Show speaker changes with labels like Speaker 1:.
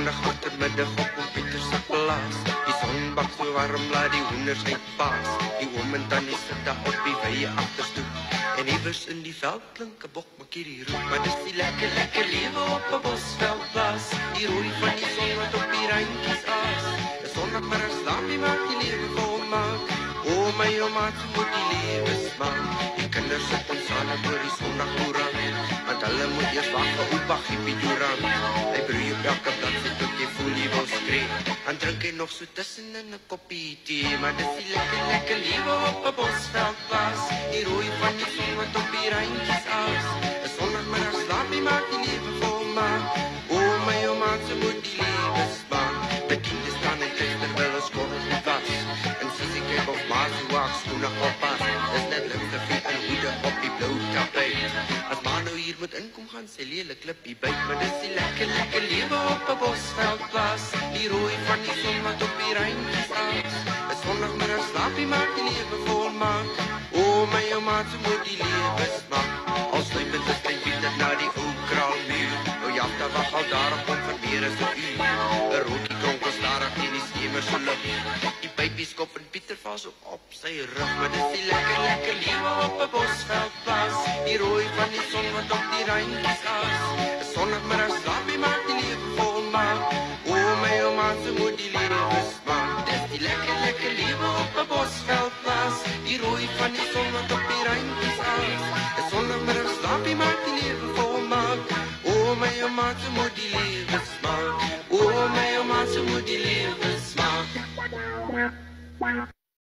Speaker 1: Sondag agtermiddag op Pieter se plaas. Die son bak so warm, laat die hoenders uitpaas. Die oom en tannie sit daar op die wye agterstoep. En iewers in die veld klink 'n bokmakierie roep. Maar dis die lekker, lekker lewe op 'n bosveldplaas. Die rooi van die son wat op die randjies aas. 'n Sondagmiddag slaapie maak die lewe volmaak. O my maat, moet die lewe smaak. Die kinders sit ons aan oor die sondagkoerant. Want hulle moet eers wag vir oupa Giepie Durant. Hy broei op elke bladsy tot jy voel jy wil skree. En drink hy nog so tussenin 'n koppie tee. Maar dis die lekker, lekker lewe op 'n bosveldplaas. Die rooi van die son wat op die randjies aas. 'n Sondagmiddag slaapie maak die lewe volmaak. O my maat, se moet die lewe smaak. Bediende staan en kyk terwyl ons korrels moet was. En sissie kyk of maas hoe waak skoene oppas. Is net linkervie en hoede op die blou tapijt. As ma nou hier moet inkom gaan sy lelik klippie byt. Maar dis die lekker, lekker lewe op 'n bosveldplaas. Die rooi van die son wat op die randjies aas. 'n Sondagmiddag slaapie maak die lewe volmaak. O my maat, se moet die lewe smaak. Al sluipend is klein Pieter na die ou kraalmuur. Nou jagte wag al daarop om vir meer as 'n uur. 'n Rookie kronkel starig teen die skemer se lig. Die baby skop en Pieter val so op sy rug. Maar dis die lekker, lekker lewe op 'n bosveldplaas. Die rooi van die son wat op die randjies aas. 'n Sondagmiddag slaapie maak die lewe volmaak. O my maat, se moet die lewe smaak. Dis die lekker, lekker lewe op 'n bosveldplaas. Die rooi van die son wat op die randjies aas. 'n Sondagmiddag slaapie maak die lewe volmaak. O my maat, se moet die lewe smaak. O my maat, se moet die lewe smaak.